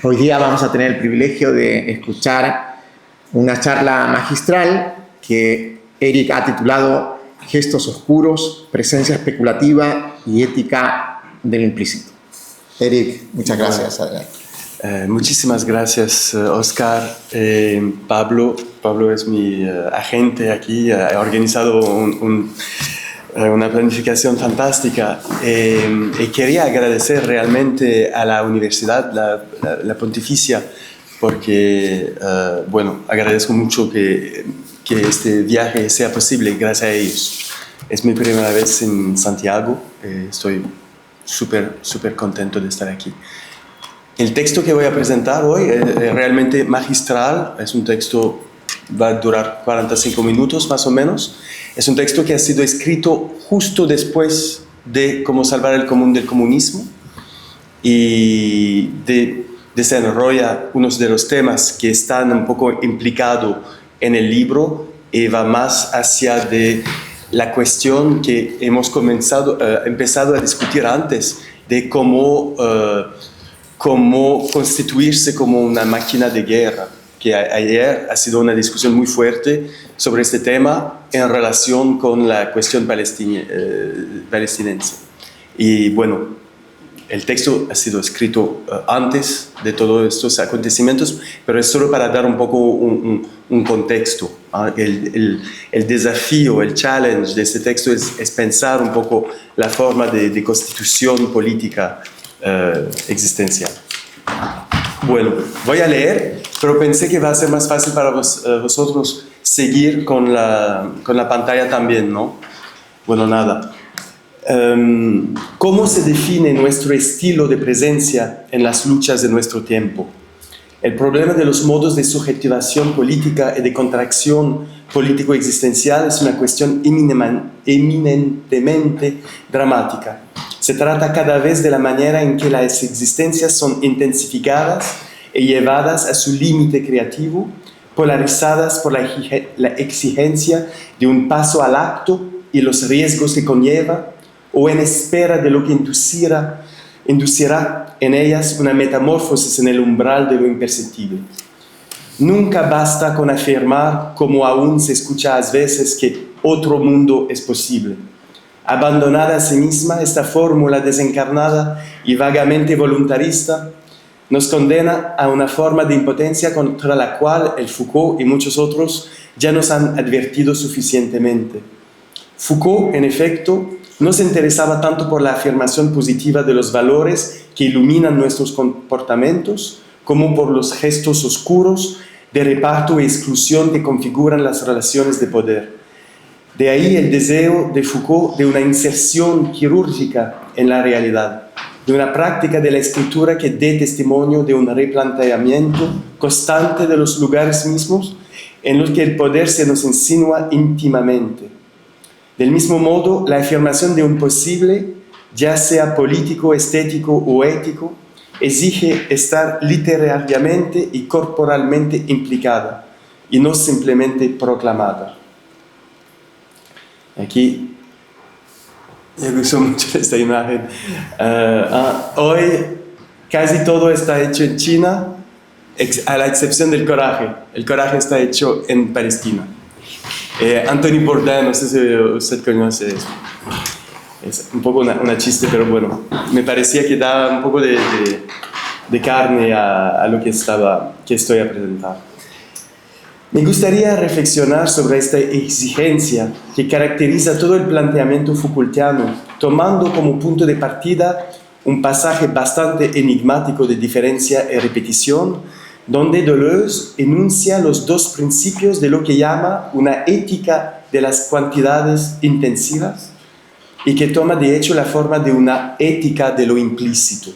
Hoy día vamos a tener el privilegio de escuchar una charla magistral que Eric ha titulado Gestos oscuros, presencia especulativa y ética del implícito. Eric, muchas gracias. Muchísimas gracias, Oscar. Pablo es mi agente aquí, ha organizado una planificación fantástica y quería agradecer realmente a la universidad, la Pontificia, porque, agradezco mucho que este viaje sea posible gracias a ellos. Es mi primera vez en Santiago, estoy súper contento de estar aquí. El texto que voy a presentar hoy es realmente magistral, es un texto, va a durar 45 minutos más o menos. Es un texto que ha sido escrito justo después de Cómo salvar el común del comunismo y desarrolla unos de los temas que están un poco implicados en el libro y va más hacia de la cuestión que hemos empezado a discutir antes de cómo constituirse como una máquina de guerra, que ayer ha sido una discusión muy fuerte sobre este tema en relación con la cuestión palestinense. Y bueno, el texto ha sido escrito antes de todos estos acontecimientos, pero es solo para dar un poco un contexto. El desafío, el challenge de este texto es pensar un poco la forma de constitución política existencial. Bueno, voy a leer, pero pensé que va a ser más fácil para vosotros seguir con la pantalla también, ¿no? Bueno, nada. ¿Cómo se define nuestro estilo de presencia en las luchas de nuestro tiempo? El problema de los modos de subjetivación política y de contracción político-existencial es una cuestión eminentemente dramática. Se trata cada vez de la manera en que las existencias son intensificadas y llevadas a su límite creativo, polarizadas por la exigencia de un paso al acto y los riesgos que conlleva, o en espera de lo que inducirá en ellas una metamorfosis en el umbral de lo imperceptible. Nunca basta con afirmar, como aún se escucha a veces, que otro mundo es posible. Abandonada a sí misma, esta fórmula desencarnada y vagamente voluntarista nos condena a una forma de impotencia contra la cual el Foucault y muchos otros ya nos han advertido suficientemente. Foucault, en efecto, no se interesaba tanto por la afirmación positiva de los valores que iluminan nuestros comportamientos como por los gestos oscuros de reparto e exclusión que configuran las relaciones de poder. De ahí el deseo de Foucault de una inserción quirúrgica en la realidad, de una práctica de la escritura que dé testimonio de un replanteamiento constante de los lugares mismos en los que el poder se nos insinúa íntimamente. Del mismo modo, la afirmación de un posible, ya sea político, estético o ético, exige estar literariamente y corporalmente implicada y no simplemente proclamada. Aquí, yo uso mucho esta imagen. Hoy casi todo está hecho en China, a la excepción del coraje. El coraje está hecho en Palestina. Anthony Bourdain, no sé si usted conoce eso. Es un poco una chiste, pero bueno, me parecía que daba un poco de carne a lo que estoy a presentar. Me gustaría reflexionar sobre esta exigencia que caracteriza todo el planteamiento Foucaultiano, tomando como punto de partida un pasaje bastante enigmático de diferencia y repetición, donde Deleuze enuncia los dos principios de lo que llama una ética de las cuantidades intensivas y que toma de hecho la forma de una ética de lo implícito.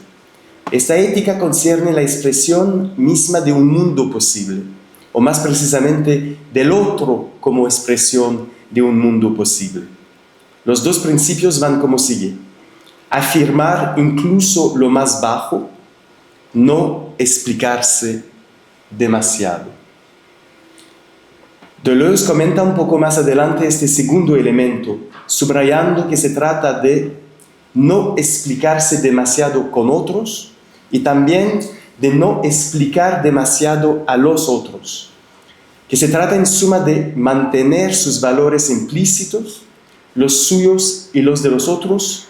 Esta ética concierne la expresión misma de un mundo posible, o más precisamente del otro como expresión de un mundo posible. Los dos principios van como sigue: afirmar incluso lo más bajo, no explicarse demasiado. Deleuze comenta un poco más adelante este segundo elemento, subrayando que se trata de no explicarse demasiado con otros y también de no explicar demasiado a los otros, que se trata en suma de mantener sus valores implícitos, los suyos y los de los otros,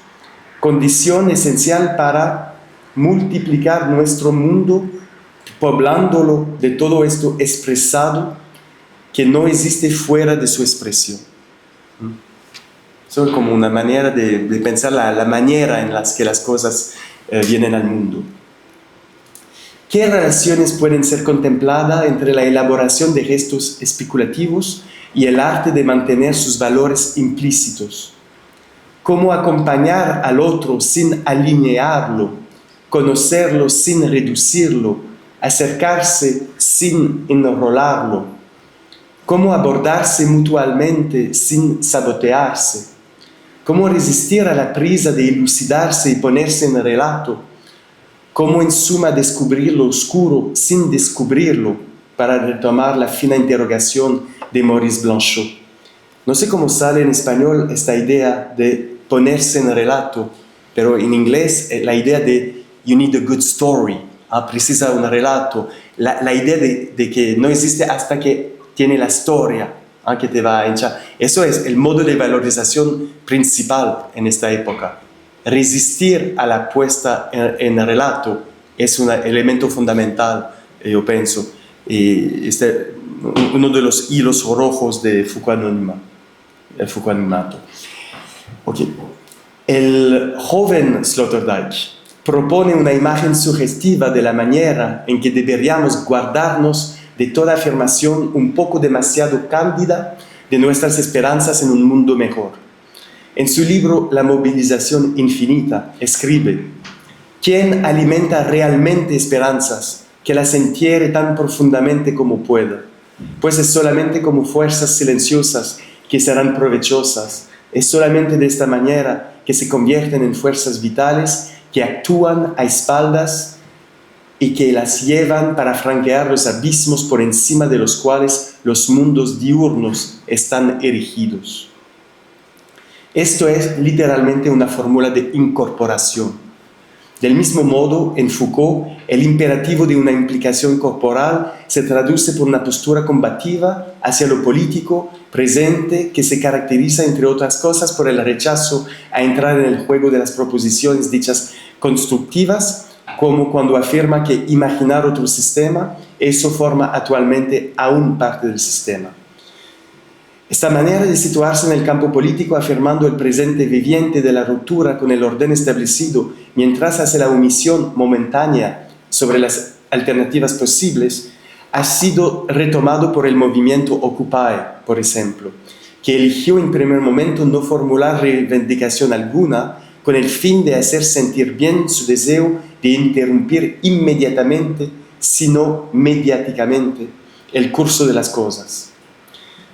condición esencial para multiplicar nuestro mundo, poblándolo de todo esto expresado que no existe fuera de su expresión. Eso es como una manera de pensar la manera en la que las cosas vienen al mundo. ¿Qué relaciones pueden ser contempladas entre la elaboración de gestos especulativos y el arte de mantener sus valores implícitos? ¿Cómo acompañar al otro sin alinearlo, conocerlo sin reducirlo, acercarse sin enrolarlo? ¿Cómo abordarse mutuamente sin sabotearse? ¿Cómo resistir a la prisa de elucidarse y ponerse en relato? ¿Cómo en suma descubrir lo oscuro sin descubrirlo? Para retomar la fina interrogación de Maurice Blanchot. No sé cómo sale en español esta idea de ponerse en relato, pero en inglés la idea de you need a good story, precisa un relato, la idea de que no existe hasta que tiene la historia que te va a echar. Eso es el modo de valorización principal en esta época. Resistir a la puesta en relato es un elemento fundamental, yo pienso, y uno de los hilos rojos de Foucault-Animato. Okay. El joven Sloterdijk propone una imagen sugestiva de la manera en que deberíamos guardarnos de toda afirmación un poco demasiado cándida de nuestras esperanzas en un mundo mejor. En su libro La movilización infinita escribe: ¿quién alimenta realmente esperanzas que las entiere tan profundamente como pueda? Pues es solamente como fuerzas silenciosas que serán provechosas. Es solamente de esta manera que se convierten en fuerzas vitales que actúan a espaldas y que las llevan para franquear los abismos por encima de los cuales los mundos diurnos están erigidos. Esto es literalmente una fórmula de incorporación. Del mismo modo, en Foucault, el imperativo de una implicación corporal se traduce por una postura combativa hacia lo político presente que se caracteriza, entre otras cosas, por el rechazo a entrar en el juego de las proposiciones dichas constructivas, como cuando afirma que imaginar otro sistema, eso forma actualmente aún parte del sistema. Esta manera de situarse en el campo político afirmando el presente viviente de la ruptura con el orden establecido mientras hace la omisión momentánea sobre las alternativas posibles ha sido retomado por el movimiento Occupy, por ejemplo, que eligió en primer momento no formular reivindicación alguna con el fin de hacer sentir bien su deseo de interrumpir inmediatamente, sino mediáticamente, el curso de las cosas.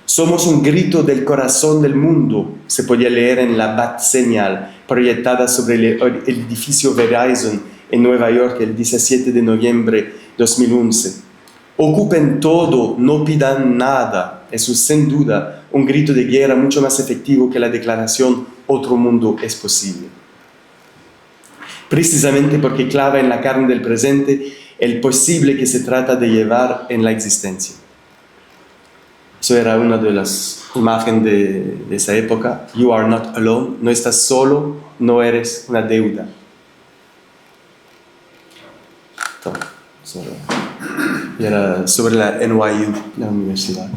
Somos un grito del corazón del mundo, se podía leer en la bat señal proyectada sobre el edificio Verizon en Nueva York el 17 de noviembre de 2011. Ocupen todo, no pidan nada. Eso es sin duda un grito de guerra mucho más efectivo que la declaración otro mundo es posible. Precisamente porque clava en la carne del presente el posible que se trata de llevar en la existencia. Eso era una de las imágenes de esa época. You are not alone. No estás solo, no eres una deuda. Era sobre la NYU, la universidad.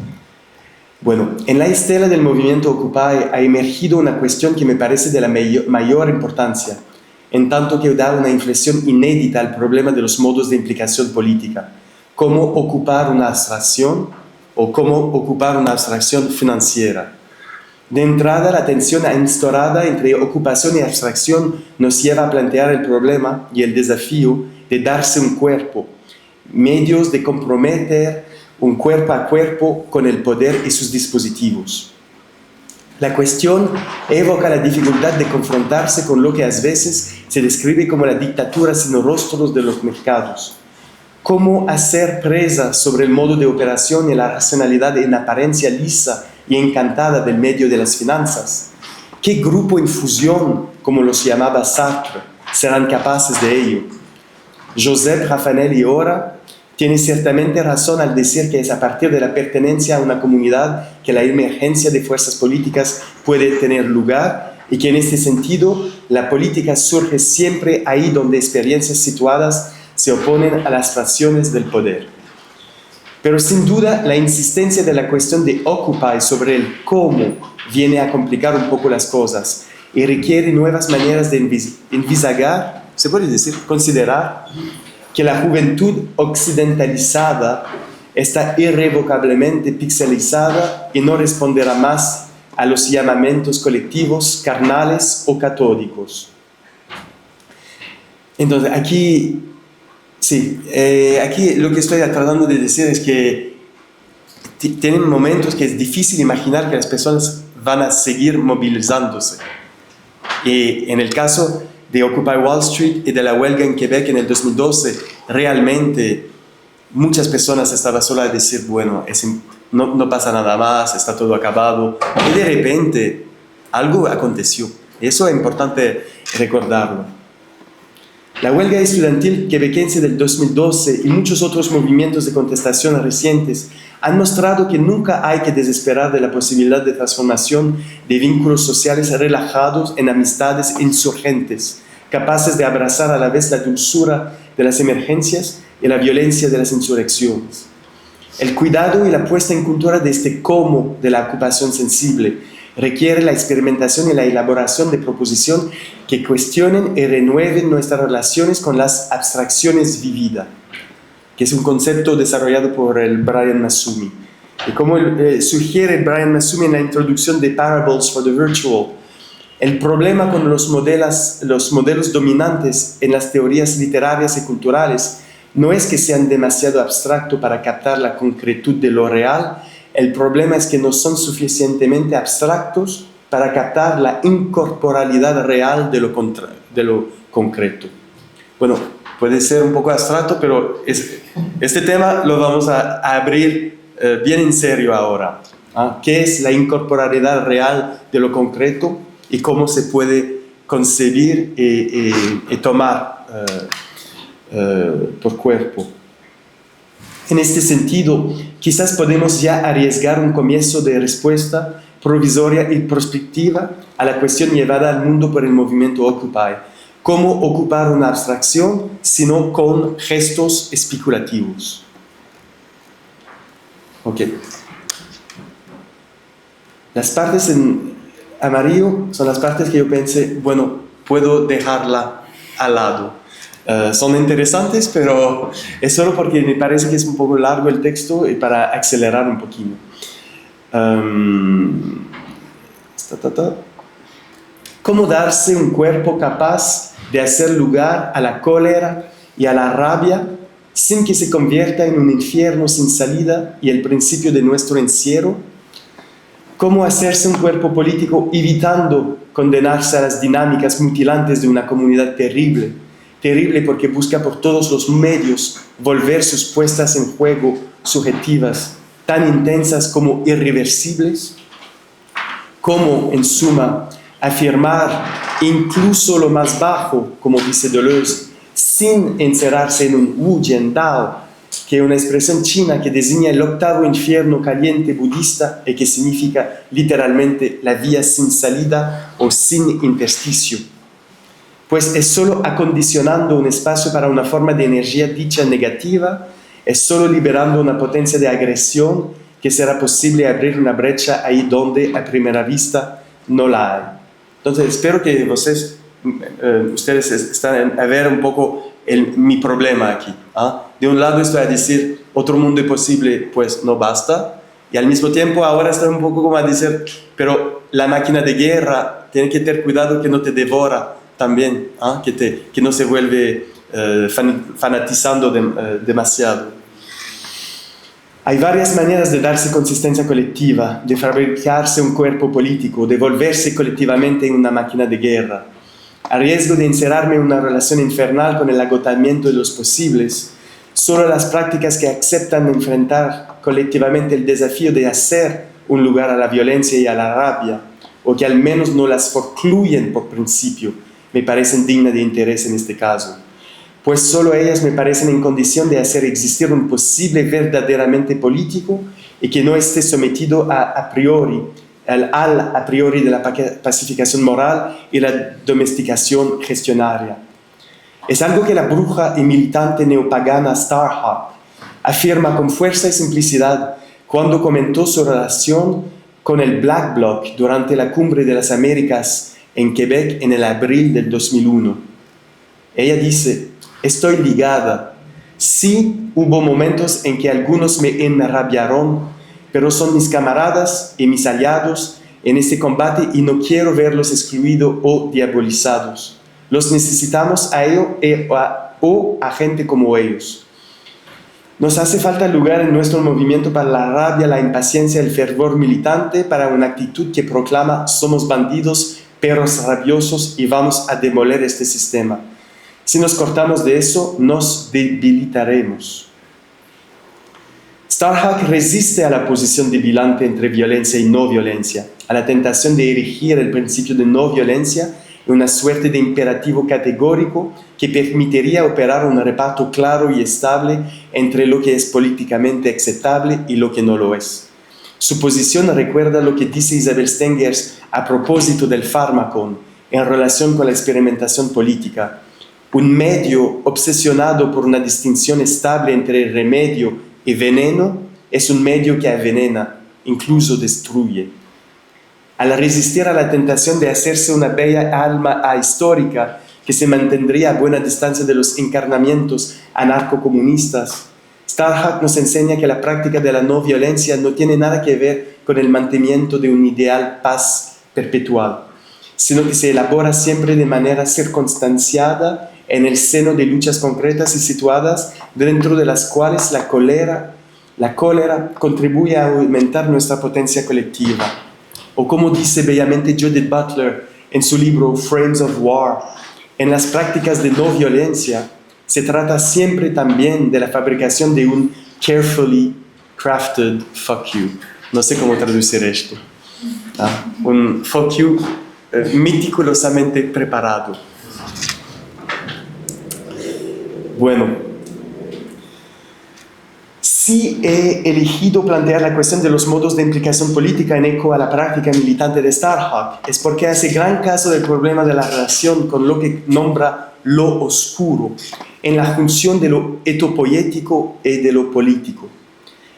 Bueno, en la estela del movimiento Occupy ha emergido una cuestión que me parece de la mayor importancia, en tanto que da una inflexión inédita al problema de los modos de implicación política. ¿Cómo ocupar una abstracción? O cómo ocupar una abstracción financiera. De entrada, la tensión instaurada entre ocupación y abstracción nos lleva a plantear el problema y el desafío de darse un cuerpo, medios de comprometer un cuerpo a cuerpo con el poder y sus dispositivos. La cuestión evoca la dificultad de confrontarse con lo que a veces se describe como la dictadura sin rostros de los mercados. ¿Cómo hacer presa sobre el modo de operación y la racionalidad en apariencia lisa y encantada del medio de las finanzas? ¿Qué grupo en fusión, como los llamaba Sartre, serán capaces de ello? Josep, Rafanel y Ora tienen ciertamente razón al decir que es a partir de la pertenencia a una comunidad que la emergencia de fuerzas políticas puede tener lugar y que en este sentido la política surge siempre ahí donde experiencias situadas se oponen a las fracciones del poder. Pero sin duda la insistencia de la cuestión de Occupy sobre el cómo viene a complicar un poco las cosas y requiere nuevas maneras de envisajar, se puede decir, considerar que la juventud occidentalizada está irrevocablemente pixelizada y no responderá más a los llamamientos colectivos carnales o catódicos. Entonces, aquí lo que estoy tratando de decir es que tienen momentos que es difícil imaginar que las personas van a seguir movilizándose. Y en el caso de Occupy Wall Street y de la huelga en Quebec en el 2012, realmente muchas personas estaban solo a decir, bueno, no pasa nada más, está todo acabado. Y de repente algo aconteció. Eso es importante recordarlo. La huelga estudiantil quebequense del 2012 y muchos otros movimientos de contestación recientes han mostrado que nunca hay que desesperar de la posibilidad de transformación de vínculos sociales relajados en amistades insurgentes, capaces de abrazar a la vez la dulzura de las emergencias y la violencia de las insurrecciones. El cuidado y la puesta en cultura de este cómo de la ocupación sensible requiere la experimentación y la elaboración de proposiciones que cuestionen y renueven nuestras relaciones con las abstracciones vividas, que es un concepto desarrollado por el Brian Massumi. Y como sugiere Brian Massumi en la introducción de Parables for the Virtual, el problema con los modelos dominantes en las teorías literarias y culturales no es que sean demasiado abstractos para captar la concretud de lo real, el problema es que no son suficientemente abstractos para captar la incorporalidad real de lo concreto. Bueno, puede ser un poco abstracto, pero este tema lo vamos a abrir bien en serio ahora. ¿Qué es la incorporalidad real de lo concreto y cómo se puede concebir y tomar por cuerpo? En este sentido, quizás podemos ya arriesgar un comienzo de respuesta provisoria y prospectiva a la cuestión llevada al mundo por el movimiento Occupy. ¿Cómo ocupar una abstracción sino con gestos especulativos? Ok. Las partes en amarillo son las partes que yo pensé, bueno, puedo dejarla al lado. Son interesantes, pero es solo porque me parece que es un poco largo el texto y para acelerar un poquito. ¿Cómo darse un cuerpo capaz de hacer lugar a la cólera y a la rabia sin que se convierta en un infierno sin salida y el principio de nuestro encierro? ¿Cómo hacerse un cuerpo político evitando condenarse a las dinámicas mutilantes de una comunidad terrible? Terrible porque busca por todos los medios volver sus puestas en juego subjetivas tan intensas como irreversibles. ¿Cómo, en suma, afirmar incluso lo más bajo, como dice Deleuze, sin encerrarse en un Wu Jian Dao, que es una expresión china que designa el octavo infierno caliente budista y que significa literalmente la vía sin salida o sin intersticio? Pues es solo acondicionando un espacio para una forma de energía dicha negativa, es solo liberando una potencia de agresión que será posible abrir una brecha ahí donde a primera vista no la hay. Entonces espero que ustedes están a ver un poco mi problema aquí. De un lado estoy a decir, otro mundo imposible, pues no basta, y al mismo tiempo ahora estoy un poco como a decir, pero la máquina de guerra tiene que tener cuidado que no te devora también, que no se vuelve fanatizando demasiado. Hay varias maneras de darse consistencia colectiva, de fabricarse un cuerpo político, de volverse colectivamente en una máquina de guerra. A riesgo de encerrarme en una relación infernal con el agotamiento de los posibles, solo las prácticas que aceptan enfrentar colectivamente el desafío de hacer un lugar a la violencia y a la rabia, o que al menos no las forcluyen por principio, me parecen dignas de interés en este caso. pues solo ellas me parecen en condición de hacer existir un posible verdaderamente político y que no esté sometido al a priori de la pacificación moral y la domesticación gestionaria. Es algo que la bruja y militante neopagana Starhawk afirma con fuerza y simplicidad cuando comentó su relación con el Black Bloc durante la Cumbre de las Américas en Quebec en el abril del 2001. Ella dice: estoy ligada. Sí, hubo momentos en que algunos me enrabiaron, pero son mis camaradas y mis aliados en este combate y no quiero verlos excluidos o diabolizados. Los necesitamos a ellos o a gente como ellos. Nos hace falta lugar en nuestro movimiento para la rabia, la impaciencia, el fervor militante, para una actitud que proclama: somos bandidos, perros rabiosos y vamos a demoler este sistema. Si nos cortamos de eso, nos debilitaremos. Starhawk resiste a la posición debilante entre violencia y no violencia, a la tentación de erigir el principio de no violencia en una suerte de imperativo categórico que permitiría operar un reparto claro y estable entre lo que es políticamente aceptable y lo que no lo es. Su posición recuerda lo que dice Isabel Stengers a propósito del fármaco en relación con la experimentación política. Un medio obsesionado por una distinción estable entre remedio y veneno es un medio que envenena, incluso destruye. Al resistir a la tentación de hacerse una bella alma ahistórica que se mantendría a buena distancia de los encarnamientos anarcocomunistas, Starhawk nos enseña que la práctica de la no violencia no tiene nada que ver con el mantenimiento de un ideal paz perpetual, sino que se elabora siempre de manera circunstanciada en el seno de luchas concretas y situadas dentro de las cuales la cólera contribuye a aumentar nuestra potencia colectiva. O como dice bellamente Judith Butler en su libro Frames of War, en las prácticas de no violencia se trata siempre también de la fabricación de un carefully crafted fuck you. No sé cómo traducir esto. Un fuck you meticulosamente preparado. Bueno, si he elegido plantear la cuestión de los modos de implicación política en eco a la práctica militante de Starhawk, es porque hace gran caso del problema de la relación con lo que nombra lo oscuro, en la función de lo etopoético y de lo político.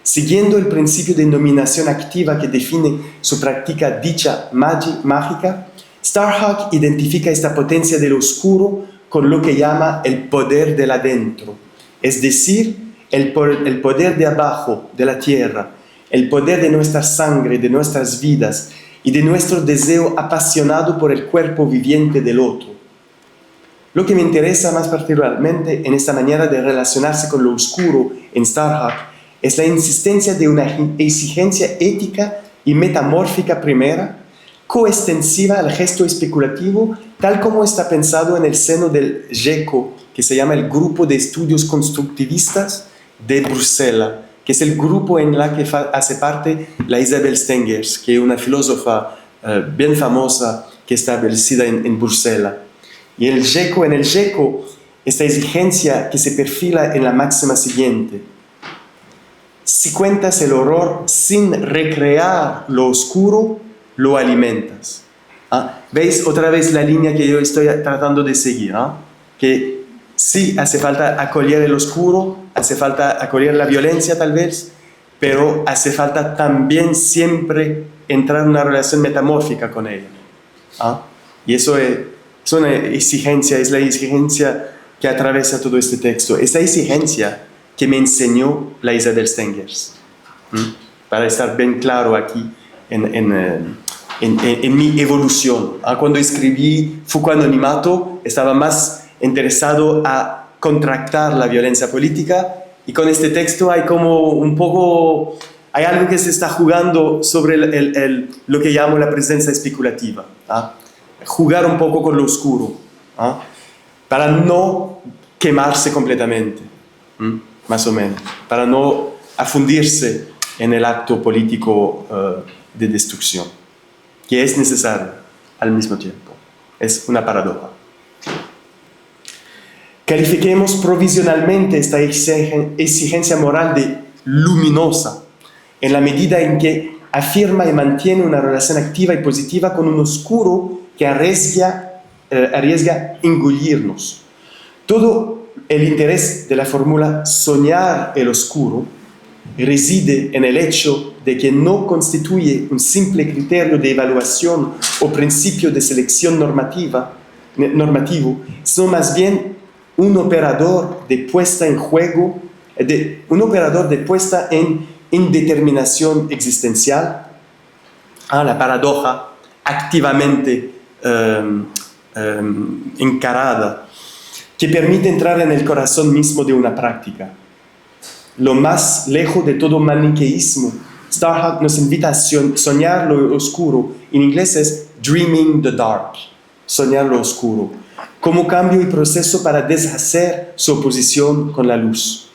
Siguiendo el principio de dominación activa que define su práctica dicha mágica, Starhawk identifica esta potencia del oscuro con lo que llama el poder del adentro, es decir, el poder de abajo, de la tierra, el poder de nuestra sangre, de nuestras vidas y de nuestro deseo apasionado por el cuerpo viviente del otro. Lo que me interesa más particularmente en esta manera de relacionarse con lo oscuro en Starhawk es la insistencia de una exigencia ética y metamórfica primera, coextensiva al gesto especulativo, tal como está pensado en el seno del GECO, que se llama el Grupo de Estudios Constructivistas de Bruselas, que es el grupo en el que hace parte la Isabel Stengers, que es una filósofa bien famosa que está establecida en Bruselas. Y en el GECO, esta exigencia que se perfila en la máxima siguiente: si cuentas el horror sin recrear lo oscuro, lo alimentas. ¿Veis otra vez la línea que yo estoy tratando de seguir? Que sí, hace falta acoger el oscuro, hace falta acoger la violencia tal vez, pero hace falta también siempre entrar en una relación metamórfica con ella. Y eso es una exigencia, es la exigencia que atraviesa todo este texto. Esta exigencia que me enseñó la Isabel Stengers. Para estar bien claro aquí en mi evolución. Cuando escribí Foucault Anonimato, estaba más interesado a contractar la violencia política, y con este texto hay como un poco, hay algo que se está jugando sobre lo que llamo la presencia especulativa. Jugar un poco con lo oscuro, para no quemarse completamente, más o menos, para no afundirse en el acto político de destrucción, que es necesario al mismo tiempo. Es una paradoja. Califiquemos provisionalmente esta exigencia moral de luminosa, en la medida en que afirma y mantiene una relación activa y positiva con un oscuro que arriesga engullirnos. Todo el interés de la fórmula soñar el oscuro reside en el hecho de que no constituye un simple criterio de evaluación o principio de selección normativo, sino más bien un operador de puesta en juego, un operador de puesta en indeterminación existencial, la paradoja activamente encarada, que permite entrar en el corazón mismo de una práctica. Lo más lejos de todo maniqueísmo, Starhawk nos invita a soñar lo oscuro. En inglés es dreaming the dark, soñar lo oscuro, como cambio y proceso para deshacer su oposición con la luz.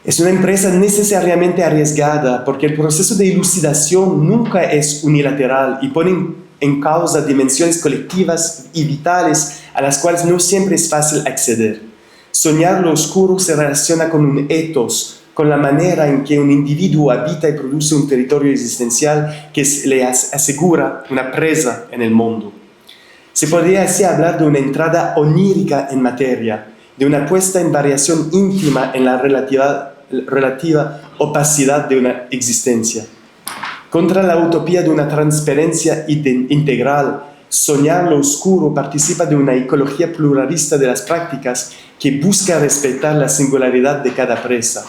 Es una empresa necesariamente arriesgada porque el proceso de elucidación nunca es unilateral y pone en causa dimensiones colectivas y vitales a las cuales no siempre es fácil acceder. Soñar lo oscuro se relaciona con un ethos, con la manera en que un individuo habita y produce un territorio existencial que le asegura una presa en el mundo. Se podría así hablar de una entrada onírica en materia, de una puesta en variación íntima en la relativa opacidad de una existencia. Contra la utopía de una transparencia integral, soñar lo oscuro participa de una ecología pluralista de las prácticas que busca respetar la singularidad de cada presa.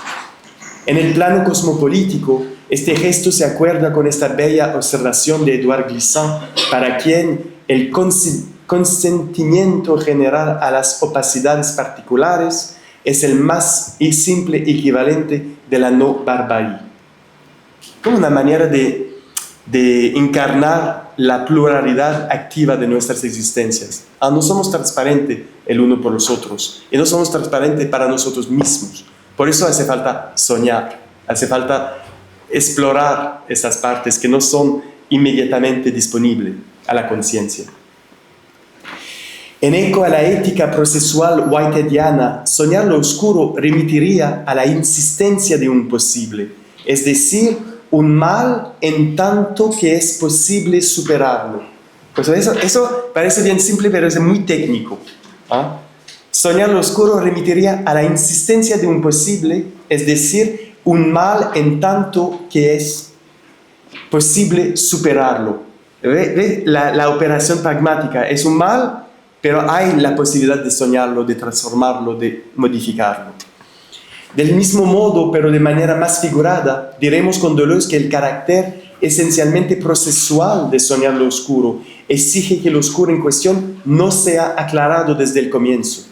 En el plano cosmopolítico, este gesto se acuerda con esta bella observación de Édouard Glissant, para quien el consentimiento general a las opacidades particulares es el más simple equivalente de la no barbarie. Como una manera de encarnar la pluralidad activa de nuestras existencias. No somos transparentes el uno por los otros y no somos transparentes para nosotros mismos. Por eso hace falta soñar, hace falta explorar esas partes que no son inmediatamente disponibles a la conciencia. En eco a la ética procesual whiteheadiana, soñar lo oscuro remitiría a la insistencia de un posible, es decir, un mal en tanto que es posible superarlo. Pues eso parece bien simple, pero es muy técnico. Soñar lo oscuro remitiría a la insistencia de un posible, es decir, un mal en tanto que es posible superarlo. ¿Ve? La operación pragmática es un mal, pero hay la posibilidad de soñarlo, de transformarlo, de modificarlo. Del mismo modo, pero de manera más figurada, diremos con Deleuze que el carácter esencialmente procesual de soñar lo oscuro exige que lo oscuro en cuestión no sea aclarado desde el comienzo.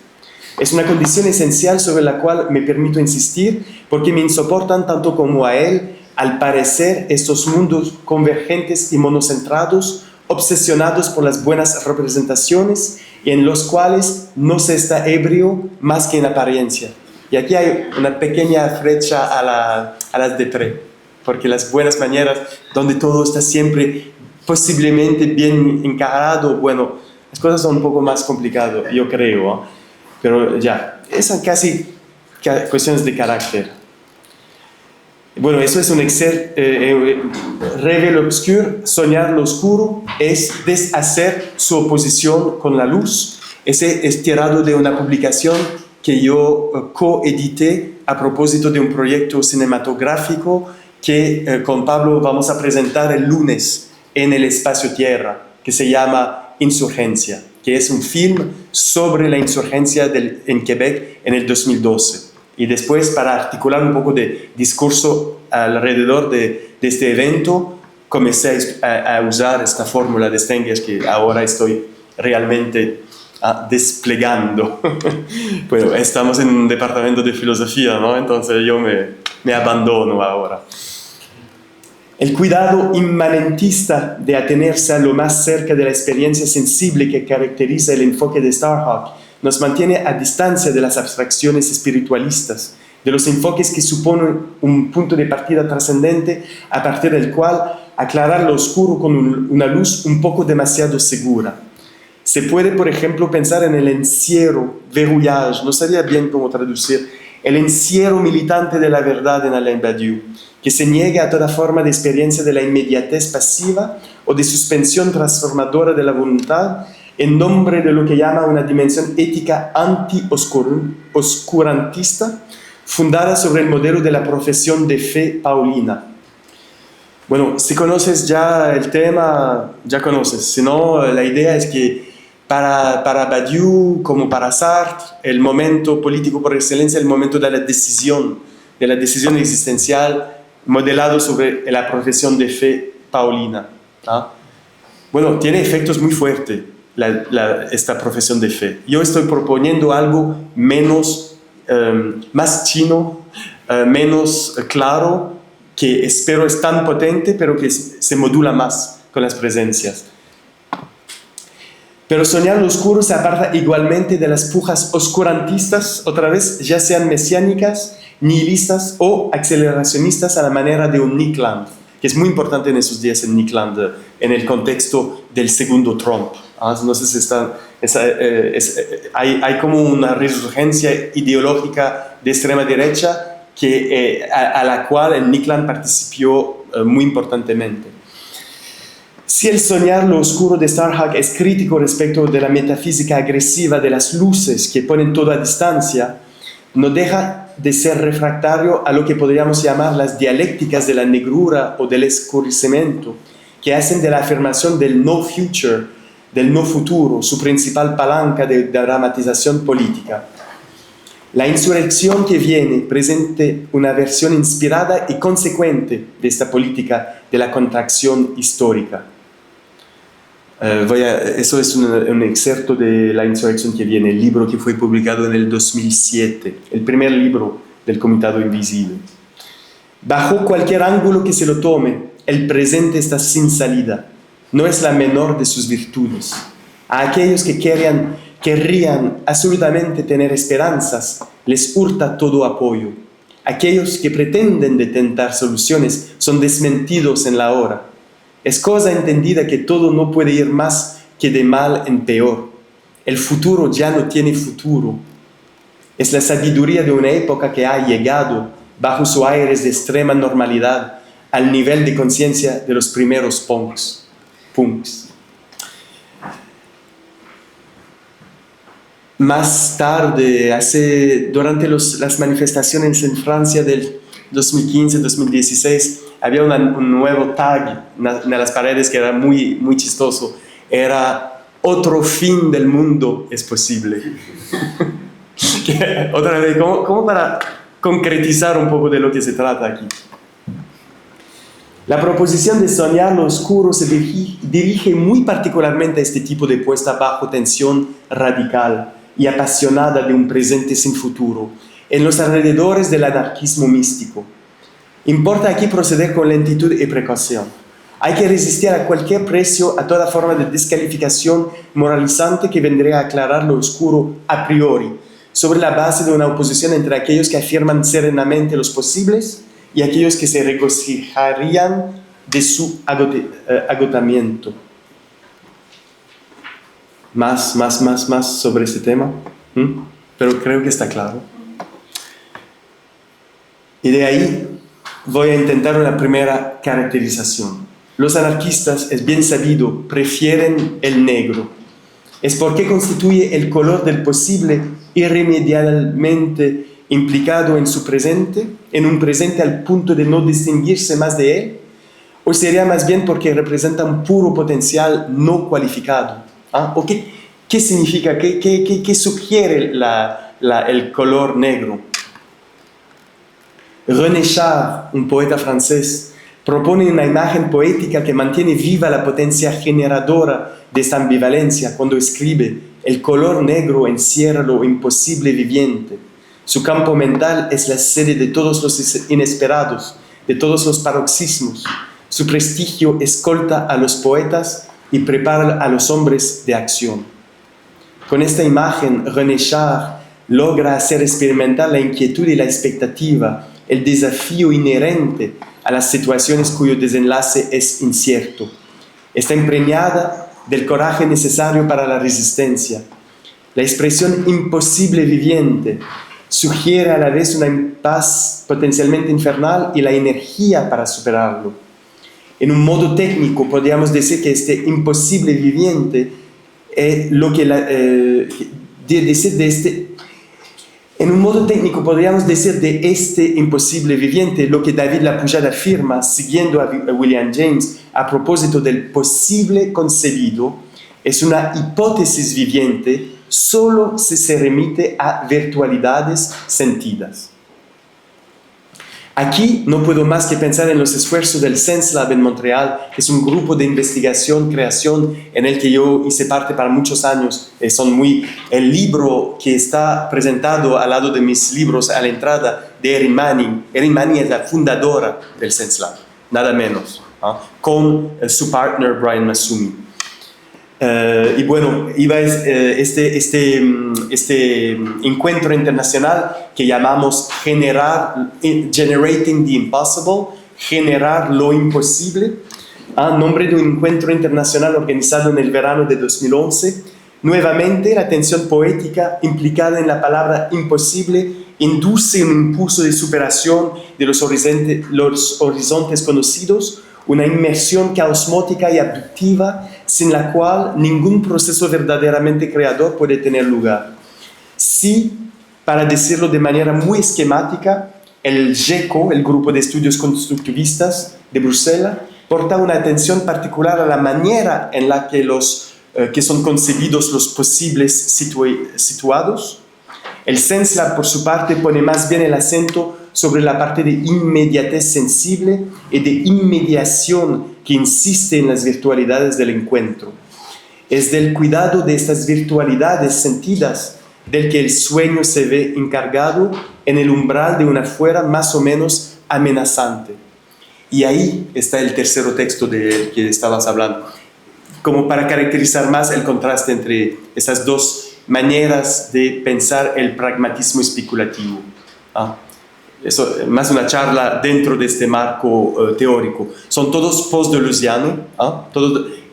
Es una condición esencial sobre la cual me permito insistir porque me insoportan tanto como a él, al parecer, estos mundos convergentes y monocentrados, obsesionados por las buenas representaciones y en los cuales no se está ebrio más que en apariencia. Y aquí hay una pequeña flecha a las depré, porque las buenas maneras, donde todo está siempre posiblemente bien encarado, bueno, las cosas son un poco más complicadas, yo creo, pero ya, esas casi cuestiones de carácter. Bueno, eso es un Rêver l'obscur, soñar lo oscuro, es deshacer su oposición con la luz. Ese es tirado de una publicación que yo coedité a propósito de un proyecto cinematográfico que con Pablo vamos a presentar el lunes en el Espacio Tierra, que se llama Insurgencia, que es un film sobre la insurgencia en Quebec en el 2012. Y después, para articular un poco de discurso alrededor de este evento, comencé a usar esta fórmula de Stengers que ahora estoy realmente desplegando. Bueno, estamos en un departamento de filosofía, ¿no? Entonces yo me abandono ahora. El cuidado inmanentista de atenerse a lo más cerca de la experiencia sensible que caracteriza el enfoque de Starhawk nos mantiene a distancia de las abstracciones espiritualistas, de los enfoques que suponen un punto de partida trascendente a partir del cual aclarar lo oscuro con una luz un poco demasiado segura. Se puede, por ejemplo, pensar en el encierro, verrouillage, no sabía bien cómo traducir, el encierro militante de la verdad en Alain Badiou, que se niega a toda forma de experiencia de la inmediatez pasiva o de suspensión transformadora de la voluntad en nombre de lo que llama una dimensión ética anti-oscurantista fundada sobre el modelo de la profesión de fe paulina. Bueno, si conoces ya el tema, ya conoces. Si no, la idea es que para Badiou, como para Sartre, el momento político por excelencia es el momento de la decisión existencial modelado sobre la profesión de fe paulina. ¿Ah? Bueno, tiene efectos muy fuertes esta profesión de fe. Yo estoy proponiendo algo más chino, menos claro, que espero es tan potente, pero que se modula más con las presencias. Pero soñar lo oscuro se aparta igualmente de las pujas oscurantistas, otra vez, ya sean mesiánicas, nihilistas o aceleracionistas a la manera de un Nick Land, que es muy importante en esos días en Nick Land, en el contexto del segundo Trump. No sé si hay como una resurgencia ideológica de extrema derecha a la cual el Nick Land participó muy importantemente. Si el soñar lo oscuro de Starhawk es crítico respecto de la metafísica agresiva de las luces que ponen todo a distancia, no deja de ser refractario a lo que podríamos llamar las dialécticas de la negrura o del escurrimiento, que hacen de la afirmación del no future, del no futuro, su principal palanca de dramatización política. La insurrección que viene presenta una versión inspirada y consecuente de esta política de la contracción histórica. Eso es un excerto de La insurrección que viene, el libro que fue publicado en el 2007, el primer libro del Comitado Invisible. Bajo cualquier ángulo que se lo tome, el presente está sin salida. No es la menor de sus virtudes. A aquellos que querrían absolutamente tener esperanzas, les hurta todo apoyo. Aquellos que pretenden detentar soluciones son desmentidos en la hora. Es cosa entendida que todo no puede ir más que de mal en peor. El futuro ya no tiene futuro. Es la sabiduría de una época que ha llegado, bajo sus aires de extrema normalidad, al nivel de conciencia de los primeros punks. Más tarde, durante las manifestaciones en Francia del 2015-2016, había un nuevo tag en las paredes que era muy, muy chistoso. Era "Otro fin del mundo es posible". Otra vez, como para concretizar un poco de lo que se trata aquí. La proposición de soñar lo oscuro se dirige muy particularmente a este tipo de puesta bajo tensión radical y apasionada de un presente sin futuro, en los alrededores del anarquismo místico. Importa aquí proceder con lentitud y precaución. Hay que resistir a cualquier precio a toda forma de descalificación moralizante que vendría a aclarar lo oscuro a priori, sobre la base de una oposición entre aquellos que afirman serenamente los posibles y aquellos que se regocijarían de su agotamiento. Más sobre este tema, pero creo que está claro. Y de ahí voy a intentar una primera caracterización. Los anarquistas, es bien sabido, prefieren el negro. Es porque constituye el color del posible irremediablemente implicado en su presente, en un presente al punto de no distinguirse más de él, o sería más bien porque representa un puro potencial no cualificado. ¿O qué significa? ¿Qué sugiere el color negro? René Char, un poeta francés, propone una imagen poética que mantiene viva la potencia generadora de esta ambivalencia cuando escribe: el color negro encierra lo imposible viviente. Su campo mental es la sede de todos los inesperados, de todos los paroxismos. Su prestigio escolta a los poetas y prepara a los hombres de acción. Con esta imagen, René Char logra hacer experimentar la inquietud y la expectativa, el desafío inherente a las situaciones cuyo desenlace es incierto. Está impregnada del coraje necesario para la resistencia. La expresión imposible viviente sugiere a la vez una paz potencialmente infernal y la energía para superarlo. En un modo técnico podríamos decir que este imposible viviente es lo que en un modo técnico podríamos decir de este imposible viviente lo que David Lapujade afirma, siguiendo a William James, a propósito del posible concebido, es una hipótesis viviente solo si se remite a virtualidades sentidas. Aquí no puedo más que pensar en los esfuerzos del Sense Lab en Montreal, que es un grupo de investigación, creación, en el que yo hice parte para muchos años. El libro que está presentado al lado de mis libros a la entrada de Erin Manning. Erin Manning es la fundadora del Sense Lab, nada menos, con su partner Brian Massumi. Y bueno, iba este encuentro internacional que llamamos Generating the Impossible, generar lo imposible, a nombre de un encuentro internacional organizado en el verano de 2011. Nuevamente, la tensión poética implicada en la palabra imposible induce un impulso de superación de los horizontes conocidos, una inmersión caosmótica y abductiva sin la cual ningún proceso verdaderamente creador puede tener lugar. Sí, para decirlo de manera muy esquemática, el GECO, el Grupo de Estudios Constructivistas de Bruselas, porta una atención particular a la manera en la que son concebidos los posibles situados. El Sense Lab, por su parte, pone más bien el acento sobre la parte de inmediatez sensible y de inmediación que insiste en las virtualidades del encuentro. Es del cuidado de estas virtualidades sentidas del que el sueño se ve encargado en el umbral de una fuera más o menos amenazante. Y ahí está el tercer texto del que estabas hablando, como para caracterizar más el contraste entre esas dos maneras de pensar el pragmatismo especulativo. Eso, más una charla dentro de este marco teórico. Son todos post-deleuzianos,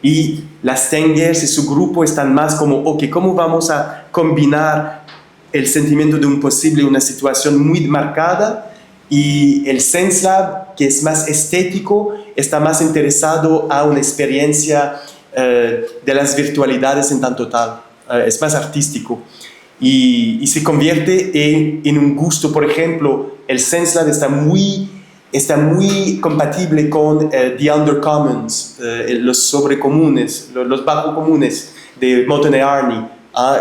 y las Stengers y su grupo están más como, ¿cómo vamos a combinar el sentimiento de un posible, una situación muy marcada? Y el Sense Lab, que es más estético, está más interesado a una experiencia de las virtualidades en tanto tal. Es más artístico. Y se convierte en un gusto. Por ejemplo, el Sense Lab está muy compatible con The Undercommons, los sobrecomunes, los bajocomunes de Moten e Arney,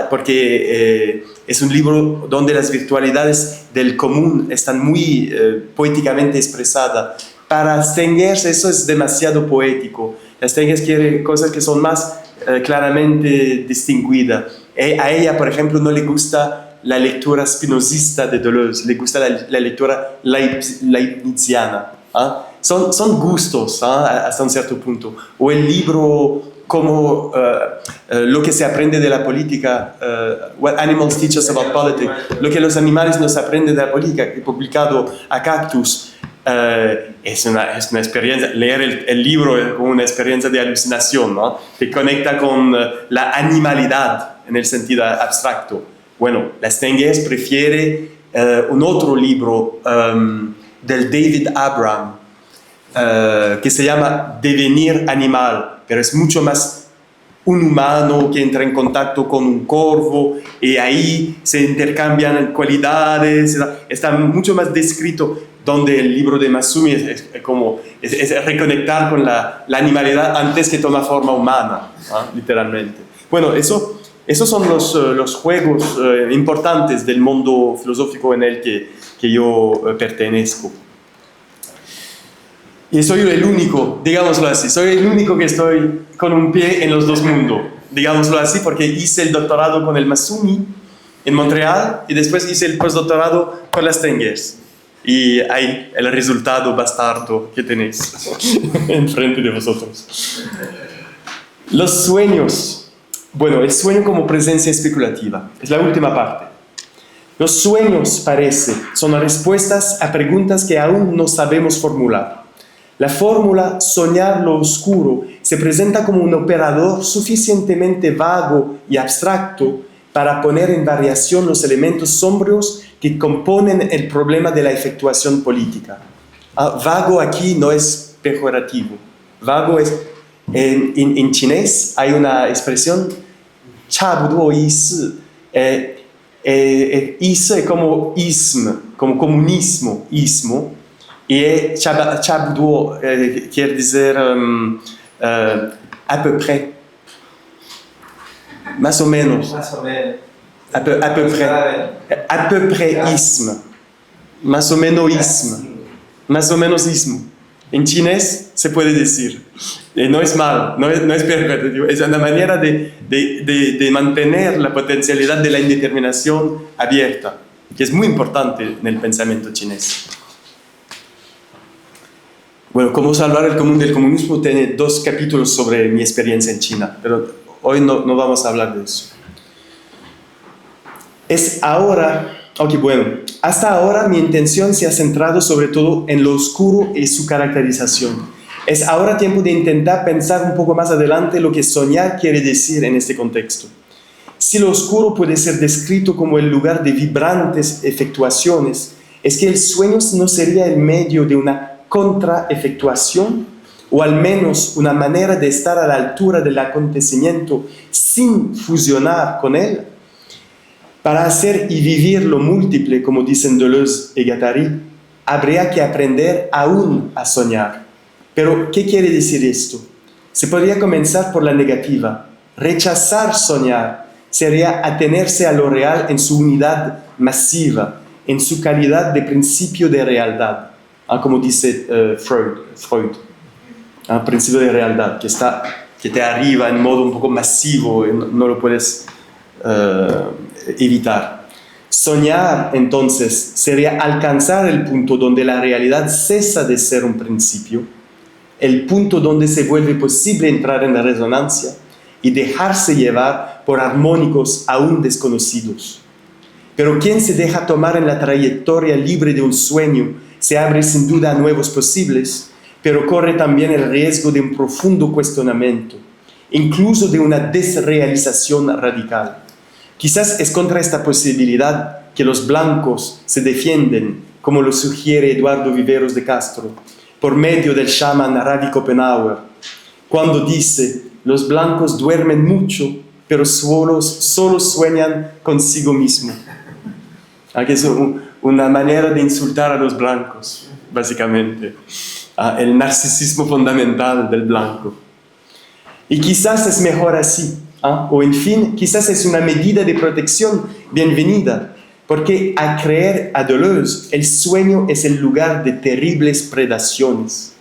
porque es un libro donde las virtualidades del común están muy poéticamente expresadas. Para Stengers eso es demasiado poético. Stengers quiere cosas que son más claramente distinguidas. A ella, por ejemplo, no le gusta la lectura spinozista de Deleuze, le gusta la lectura leibniziana. Son gustos hasta un cierto punto. O el libro como lo que se aprende de la política, What Animals Teach Us About Politics, lo que los animales nos aprenden de la política, publicado a Cactus. Es una experiencia, leer el libro es como una experiencia de alucinación, ¿no? Que conecta con la animalidad en el sentido abstracto. Bueno, la Stengers prefiere un otro libro del David Abram que se llama Devenir Animal, pero es mucho más un humano que entra en contacto con un corvo y ahí se intercambian cualidades, está mucho más descrito, donde el libro de Massumi es reconectar con la animalidad antes que toma forma humana, literalmente. Bueno, esos son los juegos importantes del mundo filosófico en el que yo pertenezco. Y soy el único, digámoslo así, soy el único que estoy con un pie en los dos mundos, digámoslo así, porque hice el doctorado con el Massumi en Montreal y después hice el postdoctorado con las Stengers. Y ahí el resultado bastardo que tenéis enfrente de vosotros. Los sueños. Bueno, el sueño como presencia especulativa. Es la última parte. Los sueños, parece, son respuestas a preguntas que aún no sabemos formular. La fórmula soñar lo oscuro se presenta como un operador suficientemente vago y abstracto para poner en variación los elementos sombríos que componen el problema de la efectuación política. Vago aquí no es pejorativo. Vago es, en chinés hay una expresión, chabuduo yisi, yisi es como ism, como comunismo, ismo, y chabuduo quiere decir à peu près, más o menos. À peu près isme, más o menos isme, más o menos ismo. En chinés se puede decir, no es malo, no es perfecto, es una manera de mantener la potencialidad de la indeterminación abierta, que es muy importante en el pensamiento chinés. Bueno, cómo salvar el común del comunismo tiene 2 capítulos sobre mi experiencia en China, pero hoy no vamos a hablar de eso. Hasta ahora mi intención se ha centrado sobre todo en lo oscuro y su caracterización. Es ahora tiempo de intentar pensar un poco más adelante lo que soñar quiere decir en este contexto. Si lo oscuro puede ser descrito como el lugar de vibrantes efectuaciones, es que el sueño no sería el medio de una contraefectuación, o al menos una manera de estar a la altura del acontecimiento sin fusionar con él. Para hacer y vivir lo múltiple, como dicen Deleuze y Guattari, habría que aprender aún a soñar. Pero, ¿qué quiere decir esto? Se podría comenzar por la negativa. Rechazar soñar sería atenerse a lo real en su unidad masiva, en su calidad de principio de realidad. Como dice Freud, principio de realidad, que te arriba en modo un poco masivo, no lo puedes evitar. Soñar, entonces, sería alcanzar el punto donde la realidad cesa de ser un principio, el punto donde se vuelve posible entrar en la resonancia y dejarse llevar por armónicos aún desconocidos. Pero quien se deja tomar en la trayectoria libre de un sueño se abre sin duda a nuevos posibles, pero corre también el riesgo de un profundo cuestionamiento, incluso de una desrealización radical. Quizás es contra esta posibilidad que los blancos se defienden, como lo sugiere Eduardo Viveros de Castro, por medio del chamán Ravi Schopenhauer, cuando dice: los blancos duermen mucho, pero solo sueñan consigo mismo. Que es una manera de insultar a los blancos, básicamente. El narcisismo fundamental del blanco. Y quizás es mejor así. O en fin, quizás es una medida de protección bienvenida, porque a creer a Deleuze, el sueño es el lugar de terribles predaciones.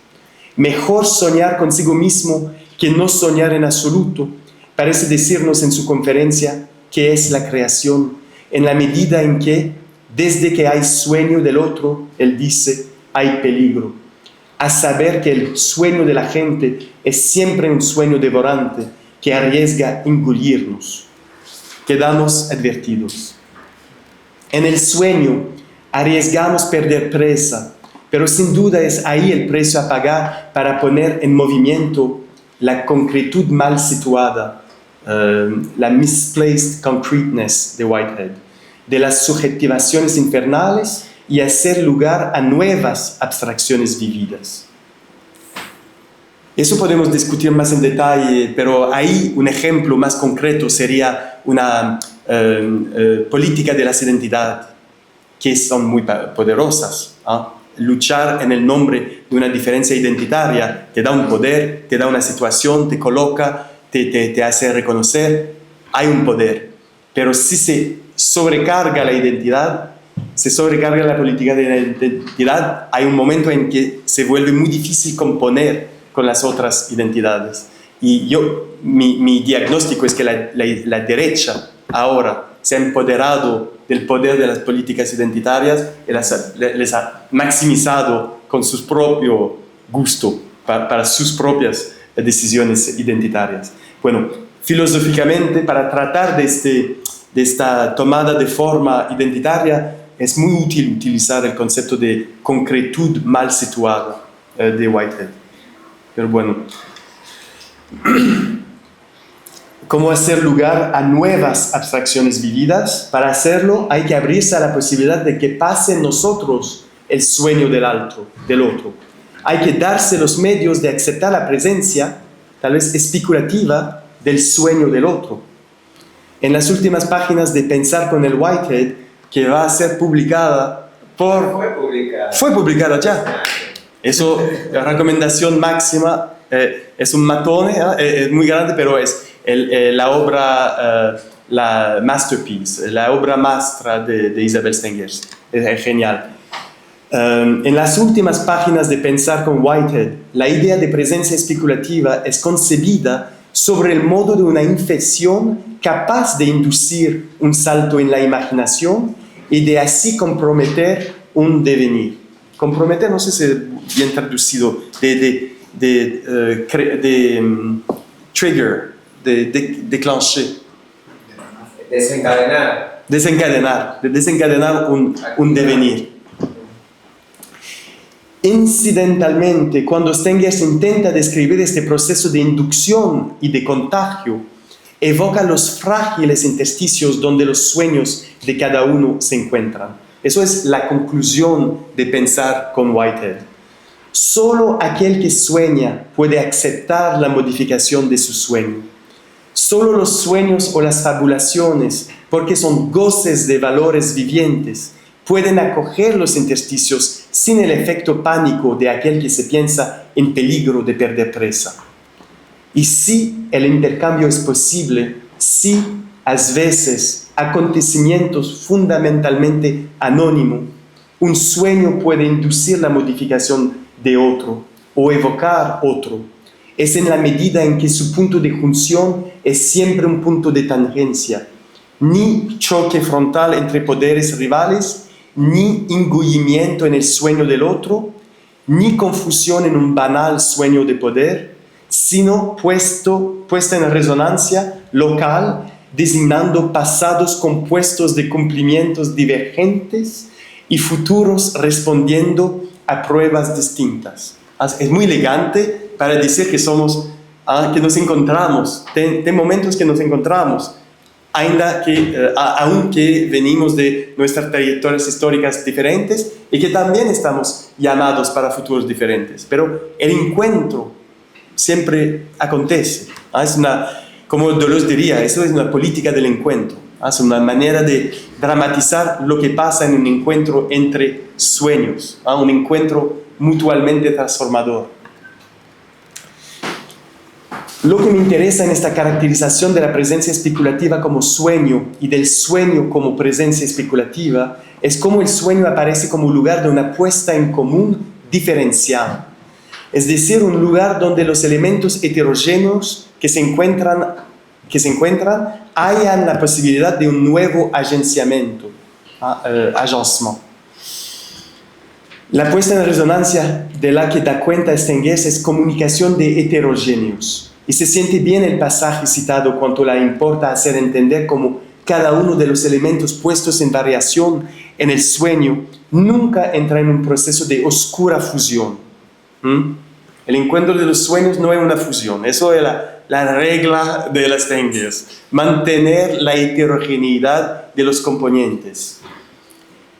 Mejor soñar consigo mismo que no soñar en absoluto, parece decirnos en su conferencia que es la creación, en la medida en que, desde que hay sueño del otro, él dice, hay peligro. A saber que el sueño de la gente es siempre un sueño devorante que arriesga engullirnos. Quedamos advertidos. En el sueño arriesgamos perder presa, pero sin duda es ahí el precio a pagar para poner en movimiento la concretud mal situada, la misplaced concreteness de Whitehead, de las subjetivaciones infernales y hacer lugar a nuevas abstracciones vividas. Eso podemos discutir más en detalle, pero ahí un ejemplo más concreto sería una política de las identidades, que son muy poderosas. Luchar en el nombre de una diferencia identitaria te da un poder, te da una situación, te coloca, te hace reconocer, hay un poder. Pero si se sobrecarga la identidad, se sobrecarga la política de la identidad, hay un momento en que se vuelve muy difícil componer con las otras identidades. Y mi diagnóstico es que la derecha ahora se ha empoderado del poder de las políticas identitarias y les ha maximizado con su propio gusto para sus propias decisiones identitarias. Bueno, filosóficamente, para tratar de esta tomada de forma identitaria, es muy útil utilizar el concepto de concretud mal situada. de Whitehead. Pero bueno, ¿cómo hacer lugar a nuevas abstracciones vividas? Para hacerlo hay que abrirse a la posibilidad de que pase en nosotros el sueño del otro. Hay que darse los medios de aceptar la presencia, tal vez especulativa, del sueño del otro. En las últimas páginas de Pensar con el Whitehead, que va a ser publicada Fue publicada ya. Eso, la recomendación máxima, es un matone, es muy grande, pero es la obra, la masterpiece, la obra maestra de Isabel Stengers. Es genial. En las últimas páginas de Pensar con Whitehead, la idea de presencia especulativa es concebida sobre el modo de una infección capaz de inducir un salto en la imaginación y de así comprometer un devenir. Comprometer, no sé si es bien traducido, trigger, declencher. Desencadenar un devenir. Incidentalmente, cuando Stengers intenta describir este proceso de inducción y de contagio, evoca los frágiles intersticios donde los sueños de cada uno se encuentran. Eso es la conclusión de Pensar con Whitehead. Solo aquel que sueña puede aceptar la modificación de su sueño. Solo los sueños o las fabulaciones, porque son goces de valores vivientes, pueden acoger los intersticios sin el efecto pánico de aquel que se piensa en peligro de perder presa. Y si el intercambio es posible, si a veces acontecimientos fundamentalmente anónimos, un sueño puede inducir la modificación de otro o evocar otro, es en la medida en que su punto de junción es siempre un punto de tangencia, ni choque frontal entre poderes rivales, ni engullimiento en el sueño del otro, ni confusión en un banal sueño de poder, sino puesta en resonancia local, designando pasados compuestos de cumplimientos divergentes y futuros respondiendo a pruebas distintas. Es muy elegante para decir que que nos encontramos, de momentos que nos encontramos, aunque venimos de nuestras trayectorias históricas diferentes y que también estamos llamados para futuros diferentes. Pero el encuentro siempre acontece. Como Deleuze diría, eso es una política del encuentro. Es una manera de dramatizar lo que pasa en un encuentro entre sueños, un encuentro mutuamente transformador. Lo que me interesa en esta caracterización de la presencia especulativa como sueño y del sueño como presencia especulativa es cómo el sueño aparece como lugar de una puesta en común diferenciada. Es decir, un lugar donde los elementos heterogéneos que se encuentran hayan la posibilidad de un nuevo agenciamiento, agencement. La puesta en resonancia de la que da cuenta Stengers es comunicación de heterogéneos. Y se siente bien el pasaje citado cuanto le importa hacer entender cómo cada uno de los elementos puestos en variación en el sueño nunca entra en un proceso de oscura fusión. El encuentro de los sueños no es una fusión, eso es la regla de las Stengers, mantener la heterogeneidad de los componentes.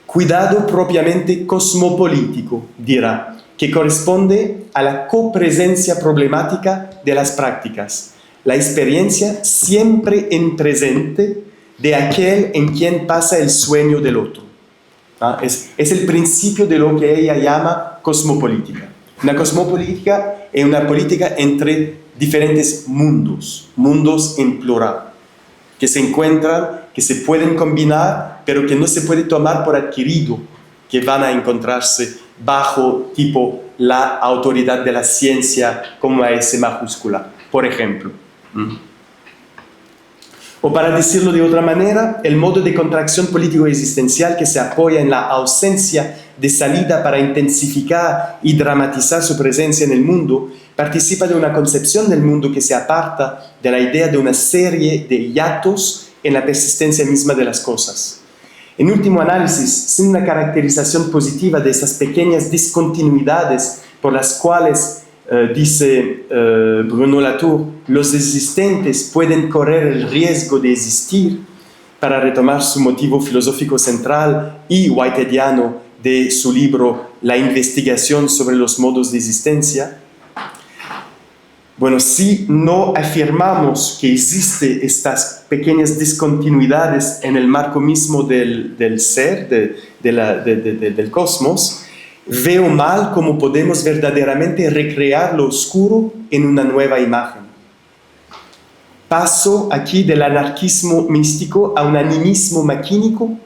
Cuidado propiamente cosmopolítico, dirá, que corresponde a la copresencia problemática de las prácticas, la experiencia siempre en presente de aquel en quien pasa el sueño del otro. Es el principio de lo que ella llama cosmopolítica. Una cosmopolítica es una política entre diferentes mundos en plural, que se encuentran, que se pueden combinar, pero que no se puede tomar por adquirido, que van a encontrarse bajo tipo la autoridad de la ciencia como la S mayúscula, por ejemplo. O para decirlo de otra manera, el modo de contracción político-existencial que se apoya en la ausencia de salida para intensificar y dramatizar su presencia en el mundo, participa de una concepción del mundo que se aparta de la idea de una serie de hiatos en la persistencia misma de las cosas. En último análisis, sin una caracterización positiva de esas pequeñas discontinuidades por las cuales, dice Bruno Latour, los existentes pueden correr el riesgo de existir, para retomar su motivo filosófico central y whitehediano de su libro La investigación sobre los modos de existencia. Bueno, si no afirmamos que existen estas pequeñas discontinuidades en el marco mismo del ser, del cosmos, veo mal cómo podemos verdaderamente recrear lo oscuro en una nueva imagen. Paso aquí del anarquismo místico a un animismo maquínico.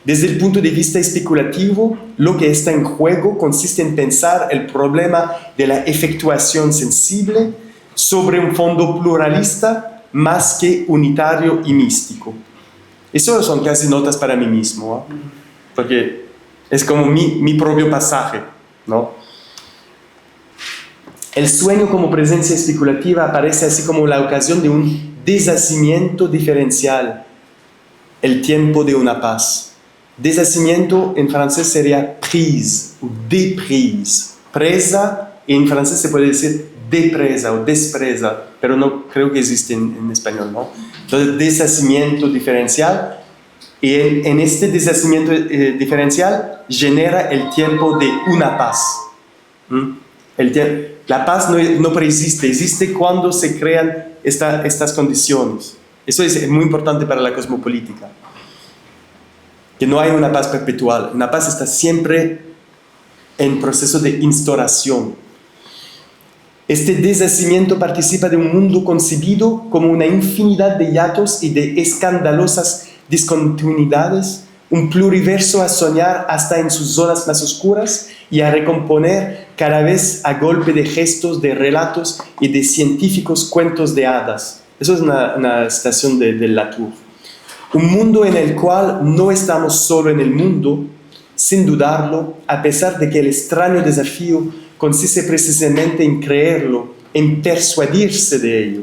Desde el punto de vista especulativo, lo que está en juego consiste en pensar el problema de la efectuación sensible sobre un fondo pluralista más que unitario y místico. Eso son casi notas para mí mismo, ¿eh? Porque es como mi propio pasaje, ¿no? El sueño como presencia especulativa aparece así como la ocasión de un deshacimiento diferencial, el tiempo de una paz. Deshacimiento en francés sería prise o déprise. Presa, en francés se puede decir depresa o despresa, pero no creo que existe en español, ¿no? Entonces, deshacimiento diferencial, y en este deshacimiento diferencial genera el tiempo de una paz. La paz no preexiste, existe cuando se crean estas condiciones. Eso es muy importante para la cosmopolítica. Que no hay una paz perpetual, una paz está siempre en proceso de instauración. Este deshacimiento participa de un mundo concebido como una infinidad de hiatos y de escandalosas discontinuidades, un pluriverso a soñar hasta en sus zonas más oscuras y a recomponer cada vez a golpe de gestos, de relatos y de científicos cuentos de hadas. Eso es una citación de Latour. Un mundo en el cual no estamos solo en el mundo, sin dudarlo, a pesar de que el extraño desafío consiste precisamente en creerlo, en persuadirse de ello.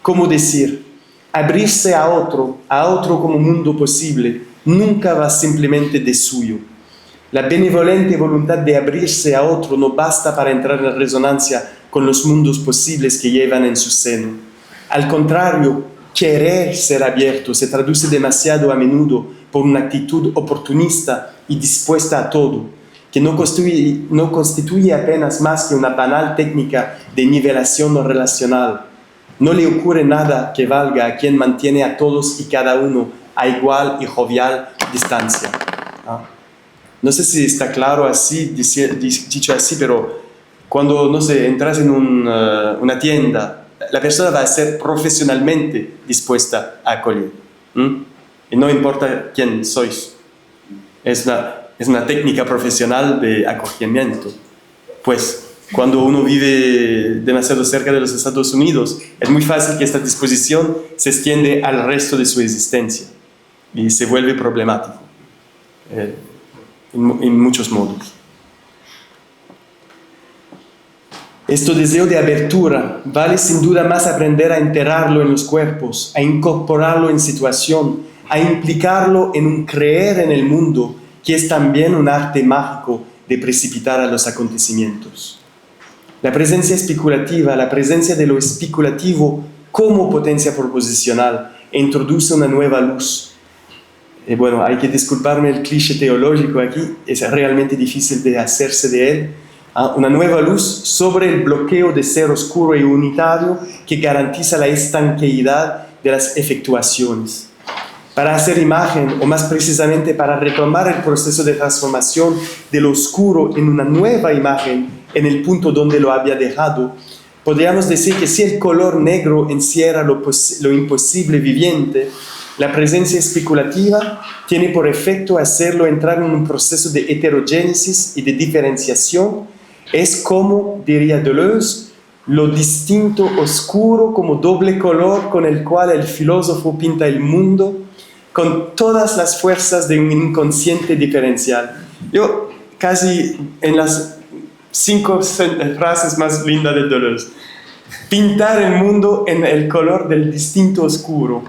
Como decir, abrirse a otro como mundo posible, nunca va simplemente de suyo. La benevolente voluntad de abrirse a otro no basta para entrar en resonancia con los mundos posibles que llevan en su seno. Al contrario, querer ser abierto se traduce demasiado a menudo por una actitud oportunista y dispuesta a todo, que no constituye apenas más que una banal técnica de nivelación relacional. No le ocurre nada que valga a quien mantiene a todos y cada uno a igual y jovial distancia. No sé si está claro así, dicho así, pero cuando, no sé, entras en una tienda, la persona va a ser profesionalmente dispuesta a acoger. Y no importa quién sois. Es una técnica profesional de acogimiento. Pues cuando uno vive demasiado cerca de los Estados Unidos, es muy fácil que esta disposición se extiende al resto de su existencia y se vuelve problemático en muchos modos. Este deseo de abertura vale sin duda más aprender a enterrarlo en los cuerpos, a incorporarlo en situación, a implicarlo en un creer en el mundo, que es también un arte mágico de precipitar a los acontecimientos. La presencia especulativa, la presencia de lo especulativo como potencia proposicional, introduce una nueva luz. Bueno, hay que disculparme el cliché teológico aquí, es realmente difícil de hacerse de él. Una nueva luz sobre el bloqueo de ser oscuro y unitario que garantiza la estanqueidad de las efectuaciones. Para hacer imagen, o más precisamente para retomar el proceso de transformación de lo oscuro en una nueva imagen en el punto donde lo había dejado, podríamos decir que si el color negro encierra lo imposible viviente, la presencia especulativa tiene por efecto hacerlo entrar en un proceso de heterogénesis y de diferenciación. Es como, diría Deleuze, lo distinto oscuro como doble color con el cual el filósofo pinta el mundo, con todas las fuerzas de un inconsciente diferencial. Yo casi en las 5 frases más lindas de Deleuze, pintar el mundo en el color del distinto oscuro.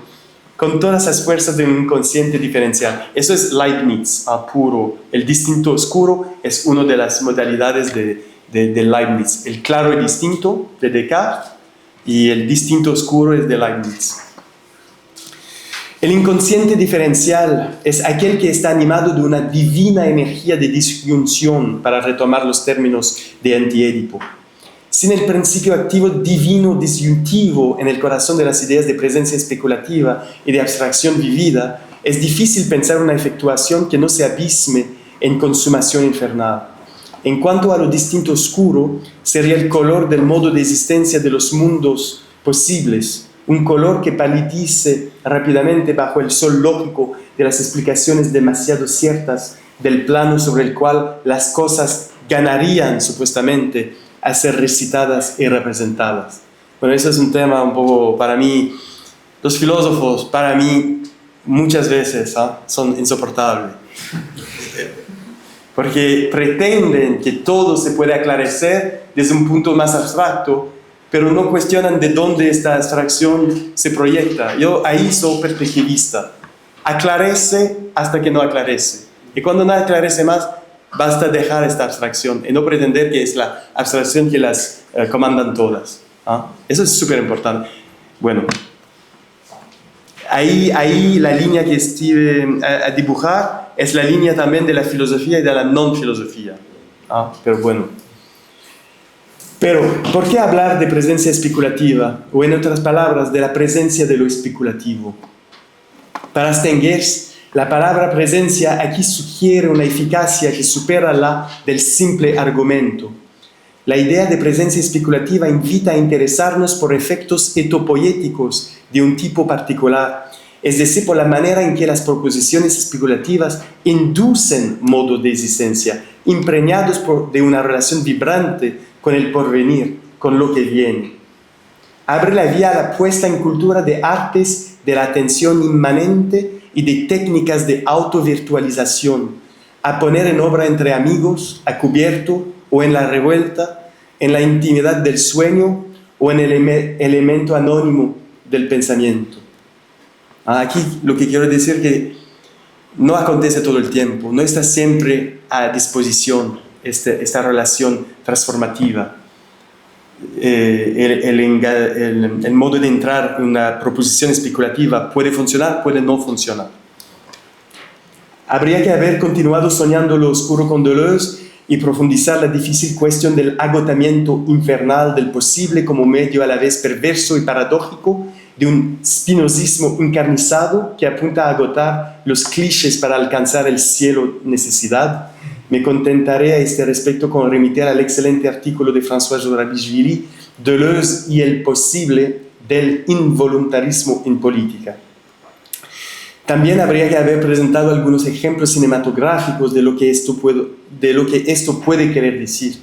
con todas las fuerzas de un inconsciente diferencial. Eso es Leibniz, puro. El distinto oscuro es una de las modalidades de Leibniz. El claro y distinto de Descartes y el distinto oscuro es de Leibniz. El inconsciente diferencial es aquel que está animado de una divina energía de disyunción, para retomar los términos de Antiédipo. Sin el principio activo divino disyuntivo en el corazón de las ideas de presencia especulativa y de abstracción vivida, es difícil pensar una efectuación que no se abisme en consumación infernal. En cuanto a lo distinto oscuro, sería el color del modo de existencia de los mundos posibles, un color que palitice rápidamente bajo el sol lógico de las explicaciones demasiado ciertas del plano sobre el cual las cosas ganarían supuestamente a ser recitadas y representadas. Bueno, eso es un tema un poco, para mí, los filósofos, para mí, muchas veces son insoportables. Porque pretenden que todo se puede aclarecer desde un punto más abstracto, pero no cuestionan de dónde esta abstracción se proyecta. Yo ahí soy perspectivista. Aclarece hasta que no aclarece. Y cuando no aclarece más, basta dejar esta abstracción y no pretender que es la abstracción que las comandan todas. Eso es súper importante. Bueno, ahí la línea que Steve a dibujar es la línea también de la filosofía y de la non-filosofía. Pero bueno. Pero, ¿por qué hablar de presencia especulativa? O en otras palabras, de la presencia de lo especulativo. Para Stengers, la palabra presencia aquí sugiere una eficacia que supera la del simple argumento. La idea de presencia especulativa invita a interesarnos por efectos etopoéticos de un tipo particular, es decir, por la manera en que las proposiciones especulativas inducen modos de existencia, impregnados de una relación vibrante con el porvenir, con lo que viene. Abre la vía a la puesta en cultura de artes de la atención inmanente y de técnicas de autovirtualización, a poner en obra entre amigos, a cubierto o en la revuelta, en la intimidad del sueño o en el elemento anónimo del pensamiento. Aquí lo que quiero decir es que no acontece todo el tiempo, no está siempre a disposición esta relación transformativa. El modo de entrar en una proposición especulativa puede funcionar, puede no funcionar. Habría que haber continuado soñando lo oscuro con Deleuze y profundizar la difícil cuestión del agotamiento infernal del posible como medio a la vez perverso y paradójico de un spinozismo encarnizado que apunta a agotar los clichés para alcanzar el cielo necesidad. Me contentaré a este respecto con remitir al excelente artículo de François Jorabichvili, Deleuze y el posible del involuntarismo en política. También habría que haber presentado algunos ejemplos cinematográficos de lo que esto puede querer decir.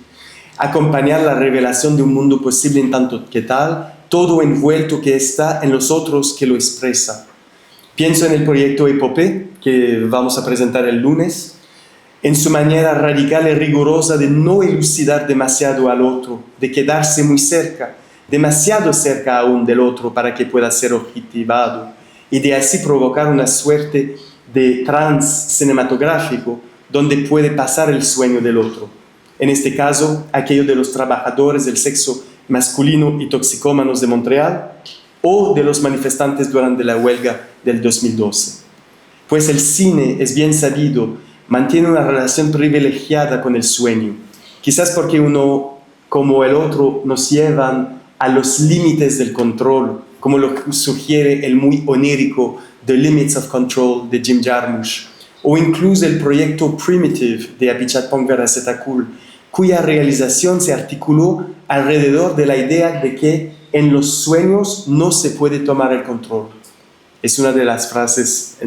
Acompañar la revelación de un mundo posible en tanto que tal, todo envuelto que está en los otros que lo expresa. Pienso en el proyecto Epopée, que vamos a presentar el lunes, en su manera radical y rigurosa de no elucidar demasiado al otro, de quedarse muy cerca, demasiado cerca aún del otro para que pueda ser objetivado, y de así provocar una suerte de trance cinematográfico donde puede pasar el sueño del otro. En este caso, aquello de los trabajadores del sexo masculino y toxicómanos de Montreal, o de los manifestantes durante la huelga del 2012. Pues el cine, es bien sabido, mantiene una relación privilegiada con el sueño, quizás porque uno como el otro nos llevan a los límites del control, como lo sugiere el muy onírico The Limits of Control de Jim Jarmusch, o incluso el proyecto Primitive de Apichat Pongarasetakul, cuya realización se articuló alrededor de la idea de que en los sueños no se puede tomar el control. Es una de las frases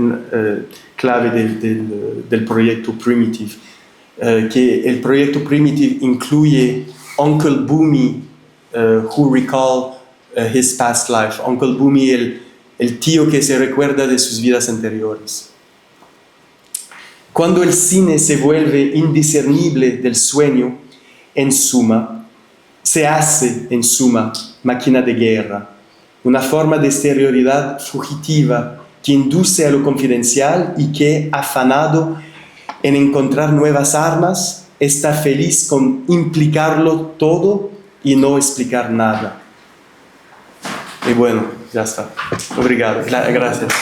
clave del proyecto Primitive, que el proyecto Primitive incluye Uncle Boomy, who recall his past life. Uncle Boomy, el tío que se recuerda de sus vidas anteriores. Cuando el cine se vuelve indiscernible del sueño, se hace, en suma, máquina de guerra, una forma de exterioridad fugitiva que induce a lo confidencial y que, afanado en encontrar nuevas armas, está feliz con implicarlo todo y no explicar nada. Y bueno, ya está. Obrigado. Gracias.